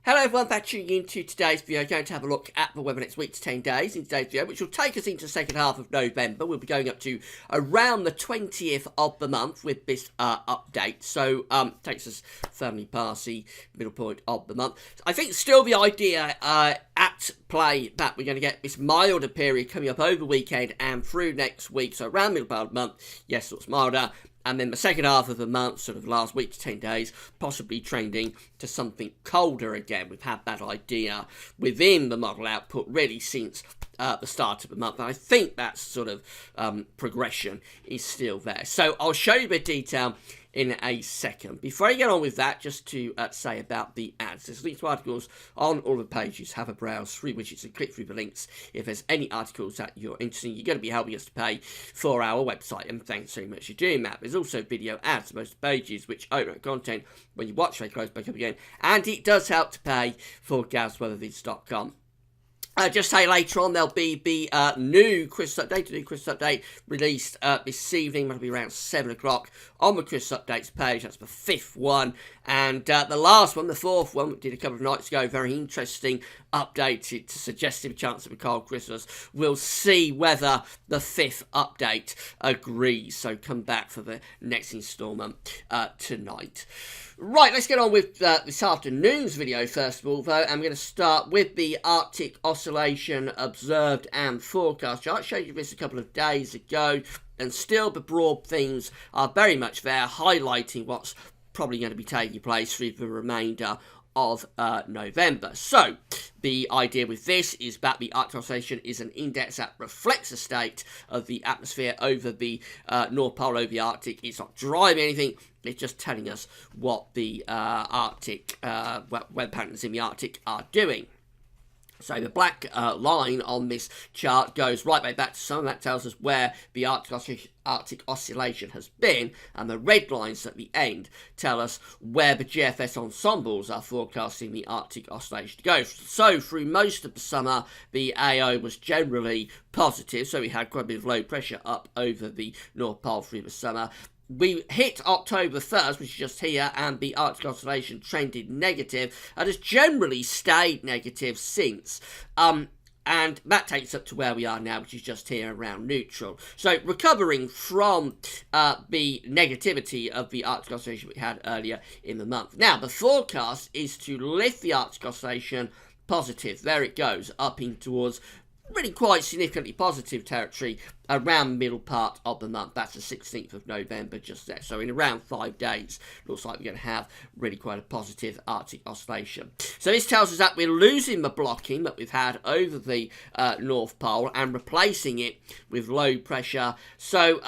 Hello everyone, back tuning into today's video. Going to have a look at the weather next week to 10 days in today's video, which will take us into the second half of November. We'll be going up to around the 20th of the month with this update. So, takes us firmly past the middle point of the month. I think still the idea at play that we're going to get this milder period coming up over the weekend and through next week. So around middle part of the month, yes, it's milder. And then the second half of the month, sort of last week to 10 days, possibly trending to something colder again. We've had that idea within the model output really since the start of the month. And I think that sort of progression is still there. So I'll show you the detail in a second. Before I get on with that, just to say about the ads. There's links to articles on all the pages. Have a browse through widgets and click through the links. If there's any articles that you're interested in, you're going to be helping us to pay for our website, and thanks so much for doing that. There's also video ads on most pages, which open up content when you watch, they close back up again, and it does help to pay for gavsweathervids.com. Just say later on there'll be the new Christmas update, released this evening. That'll be around 7 o'clock on the Christmas updates page. That's the 5th one, and the last one, the 4th one, we did a couple of nights ago. Very interesting update. It's a suggestive chance of a cold Christmas. We'll see whether the 5th update agrees. So come back for the next instalment tonight. Right, let's get on with this afternoon's video first of all, though. I'm going to start with the Arctic oscillation observed and forecast chart. I showed you this a couple of days ago, and still the broad themes are very much there, highlighting what's probably going to be taking place through the remainder of November. So the idea with this is that the Arctic oscillation is an index that reflects the state of the atmosphere over the North Pole, over the Arctic. It's not driving anything, it's just telling us what the Arctic weather patterns in the Arctic are doing. So the black line on this chart goes right way back to summer. That tells us where the Arctic oscillation has been, and the red lines at the end tell us where the GFS ensembles are forecasting the Arctic oscillation to go. So through most of the summer, the AO was generally positive, so we had quite a bit of low pressure up over the North Pole through the summer. We hit October 1st, which is just here, and the Arctic oscillation trended negative and has generally stayed negative since. And that takes up to where we are now, which is just here around neutral. So recovering from the negativity of the Arctic oscillation we had earlier in the month. Now, the forecast is to lift the Arctic oscillation positive. There it goes, up in towards really quite significantly positive territory around the middle part of the month. That's the 16th of November, just there. So in around 5 days, looks like we're going to have really quite a positive Arctic oscillation. So this tells us that we're losing the blocking that we've had over the North Pole and replacing it with low pressure. So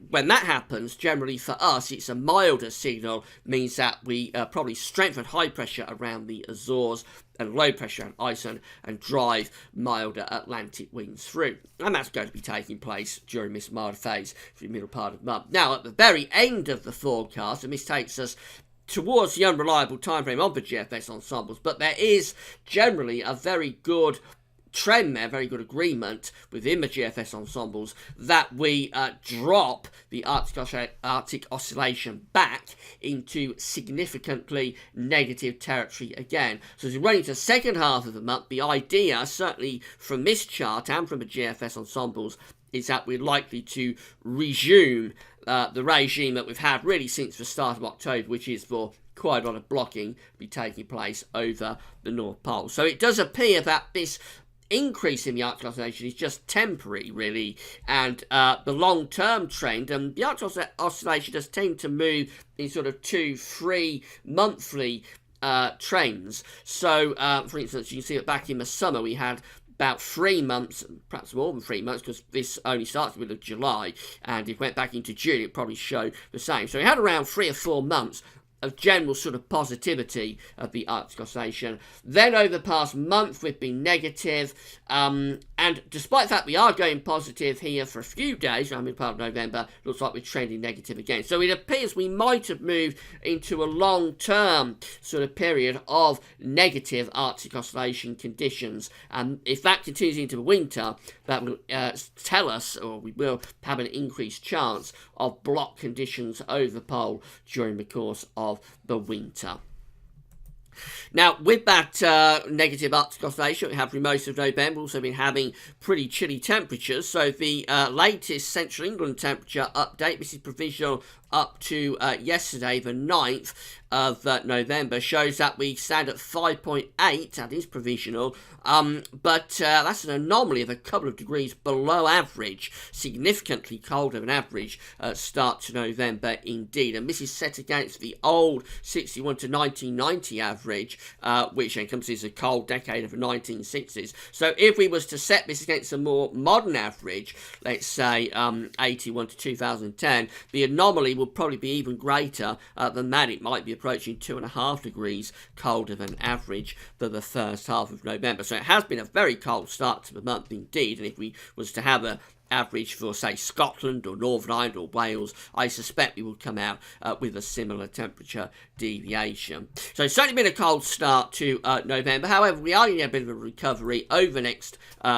when that happens, generally for us, it's a milder signal, means that we probably strengthen high pressure around the Azores and low pressure on Iceland and drive milder Atlantic winds through. And that's going to be taking place during this milder phase for the middle part of the month. Now, at the very end of the forecast, and this takes us towards the unreliable time frame of the GFS ensembles, but there is generally a very good trend there, very good agreement within the GFS ensembles that we drop the Arctic oscillation back into significantly negative territory again. So as we run into the second half of the month, the idea, certainly from this chart and from the GFS ensembles, is that we're likely to resume the regime that we've had really since the start of October, which is for quite a lot of blocking to be taking place over the North Pole. So it does appear that this increase in the Arctic oscillation is just temporary, really, and the long-term trend, and the Arctic oscillation does tend to move in sort of 2-3 monthly trends. So, for instance, you can see that back in the summer we had about 3 months, perhaps more than 3 months, because this only starts with July, and if it went back into June, it'd probably show the same. So we had around 3 or 4 months of general sort of positivity of the Arctic oscillation. Then over the past month, we've been negative, and despite the fact we are going positive here for a few days, around mid part of November, looks like we're trending negative again. So it appears we might have moved into a long-term sort of period of negative Arctic oscillation conditions, and if that continues into the winter, that will tell us, or we will have an increased chance of block conditions over the pole during the course of the winter. Now, with that negative Arctic oscillation we have through most of November, we've also been having pretty chilly temperatures. So the latest Central England temperature update, this is provisional up to yesterday, the 9th of November, shows that we stand at 5.8. That is provisional, but that's an anomaly of a couple of degrees below average, significantly colder than average start to November indeed. And this is set against the old 61 to 1990 average, which encompasses a cold decade of the 1960s. So if we was to set this against a more modern average, let's say 81 to 2010, the anomaly will probably be even greater than that. It might be approaching 2.5 degrees colder than average for the first half of November. So it has been a very cold start to the month indeed, and if we was to have a average for, say, Scotland or Northern Ireland or Wales, I suspect we will come out with a similar temperature deviation. So it's certainly been a cold start to November. However, we are going to get a bit of a recovery over the next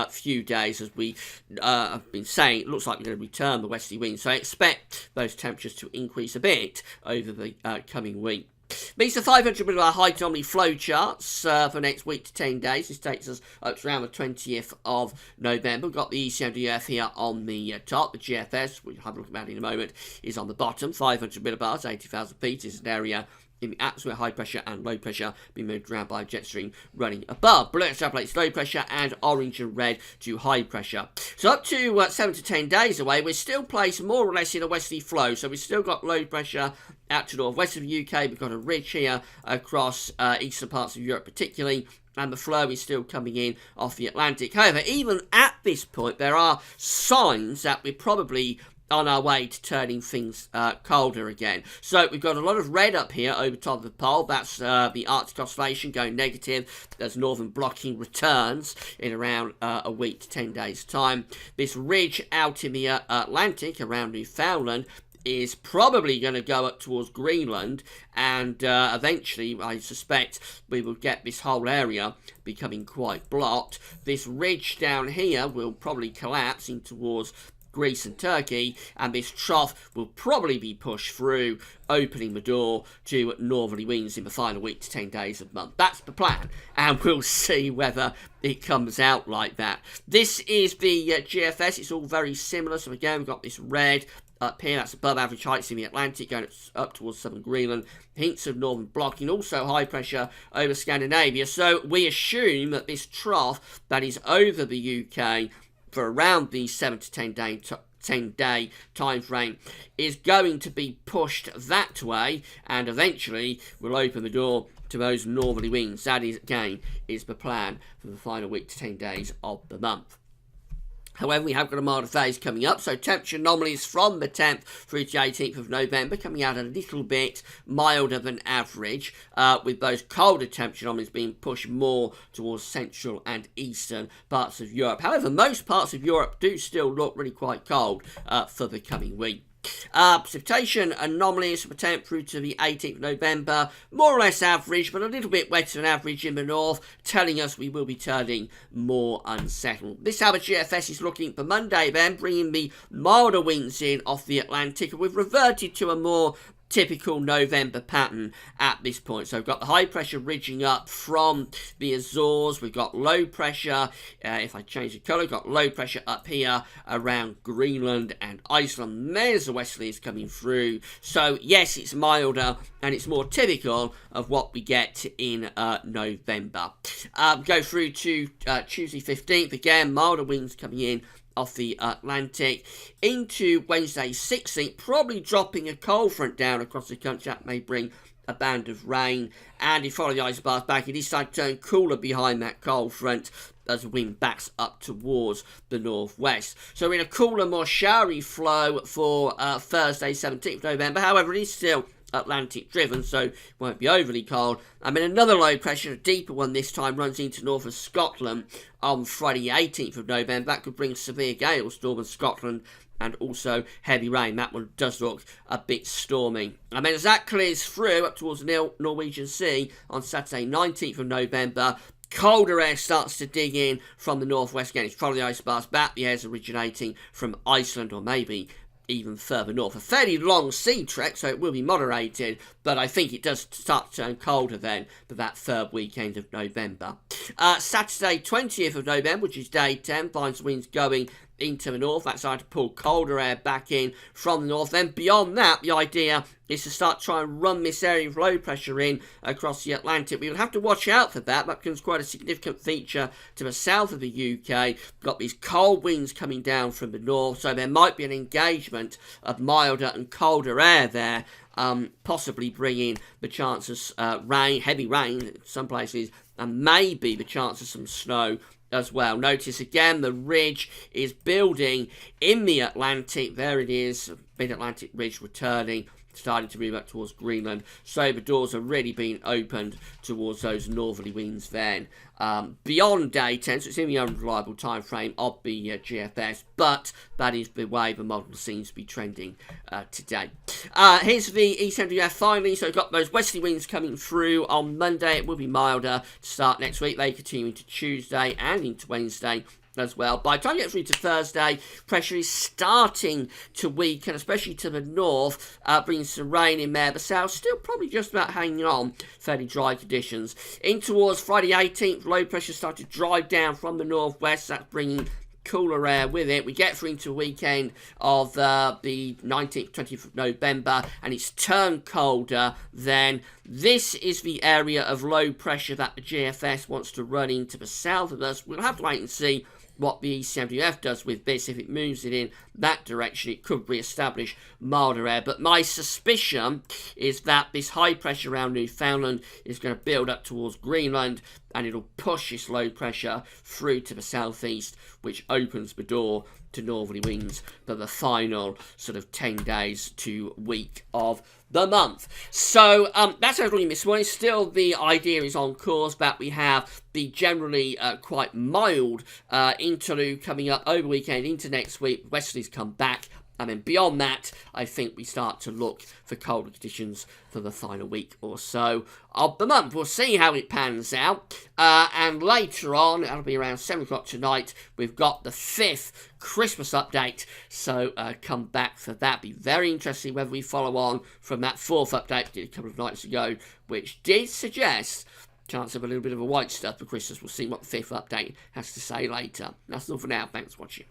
few days, as we have been saying. It looks like we're going to return the westerly winds, so I expect those temperatures to increase a bit over the coming week. These are 500 millibar height anomaly flow charts for next week to 10 days. This takes us up to around the 20th of November. We've got the ECMWF here on the top. The GFS, we'll have a look at that in a moment, is on the bottom. 500 millibars, 80,000 feet is an area in the atmosphere, high pressure and low pressure being moved around by a jet stream running above. Blue extrapolates low pressure, and orange and red to high pressure. So up to 7 to 10 days away, we're still placed more or less in a westerly flow. So we've still got low pressure out to northwest of the UK. We've got a ridge here across eastern parts of Europe particularly, and the flow is still coming in off the Atlantic. However, even at this point, there are signs that we're probably on our way to turning things colder again. So we've got a lot of red up here over top of the pole. That's the Arctic oscillation going negative as northern blocking returns in around a week to 10 days time. This ridge out in the Atlantic around Newfoundland is probably going to go up towards Greenland, and eventually I suspect we will get this whole area becoming quite blocked. This ridge down here will probably collapse in towards Greece and Turkey, and this trough will probably be pushed through, opening the door to northerly winds in the final week to 10 days of the month. That's the plan, and we'll see whether it comes out like that. This is the GFS. It's all very similar. So again, we've got this red up here. That's above average heights in the Atlantic, going up towards southern Greenland. Hints of northern blocking, also high pressure over Scandinavia. So we assume that this trough that is over the UK for around the 7 to 10 day time frame is going to be pushed that way, and eventually will open the door to those northerly winds. That is, again, is the plan for the final week to 10 days of the month. However, we have got a milder phase coming up, so temperature anomalies from the 10th through to the 18th of November coming out a little bit milder than average, with those colder temperature anomalies being pushed more towards central and eastern parts of Europe. However, most parts of Europe do still look really quite cold for the coming week. Precipitation anomalies from the 10th through to the 18th of November, more or less average, but a little bit wetter than average in the north, telling us we will be turning more unsettled. This is how the GFS is looking for Monday then, bringing the milder winds in off the Atlantic, and we've reverted to a more typical November pattern at this point. So we've got the high pressure ridging up from the Azores. We've got low pressure, if I change the colour, we've got low pressure up here around Greenland and Iceland. There's the westerlies coming through. So yes, it's milder and it's more typical of what we get in November. Go through to Tuesday 15th, again milder winds coming in off the Atlantic into Wednesday 16th, probably dropping a cold front down across the country. That may bring a band of rain, and if you follow the isobars back, it is starting to turn cooler behind that cold front as the wind backs up towards the northwest. So we're in a cooler, more showery flow for Thursday 17th of November. However, it is still Atlantic driven, so it won't be overly cold. Another low pressure, a deeper one this time, runs into north of Scotland on Friday 18th of November. That could bring severe gales to northern Scotland and also heavy rain. That one does look a bit stormy. As that clears through up towards the Norwegian Sea on Saturday 19th of November, colder air starts to dig in from the northwest again. It's probably the isobars back. The air's originating from Iceland or maybe even further north. A fairly long sea trek, so it will be moderated, but I think it does start to turn colder then for that third weekend of November. Saturday, 20th of November, which is day 10, finds winds going into the north. That's starting to pull colder air back in from the north. Then beyond that, the idea is to start trying to run this area of low pressure in across the Atlantic. We will have to watch out for that. That becomes quite a significant feature to the south of the UK. We've got these cold winds coming down from the north, so there might be an engagement of milder and colder air there, possibly bringing the chance of rain, heavy rain in some places, and maybe the chance of some snow as well. Notice again the ridge is building in the Atlantic. There it is, mid-Atlantic ridge returning, starting to move up towards Greenland. So the doors are really being opened towards those northerly winds then. Beyond day 10, so it's in the unreliable time frame of the GFS, but that is the way the model seems to be trending today. Here's the ECMWF finally. So we've got those westerly winds coming through on Monday. It will be milder to start next week. They continue into Tuesday and into Wednesday as well. By the time you get through to Thursday, pressure is starting to weaken, especially to the north, bringing some rain in there. The south still probably just about hanging on, fairly dry conditions. In towards Friday 18th, low pressure started to drive down from the northwest. That's bringing cooler air with it. We get through into a weekend of the 19th, 20th of November, and it's turned colder. Then this is the area of low pressure that the GFS wants to run into the south of us. We'll have to wait and see what the ECMWF does with this. If it moves it in that direction, it could re-establish milder air. But my suspicion is that this high pressure around Newfoundland is going to build up towards Greenland, and it'll push this low pressure through to the southeast, which opens the door to northerly winds for the final sort of 10 days to week of the month. So that's everything this morning. Still, the idea is on course that we have the generally quite mild interlude coming up over the weekend into next week. Westerlies come back. And then beyond that, I think we start to look for colder conditions for the final week or so of the month. We'll see how it pans out. And later on, that'll be around 7 o'clock tonight, we've got the 5th Christmas update. So come back for that. Be very interesting whether we follow on from that 4th update we did a couple of nights ago, which did suggest chance of a little bit of a white stuff for Christmas. We'll see what the 5th update has to say later. That's all for now. Thanks for watching.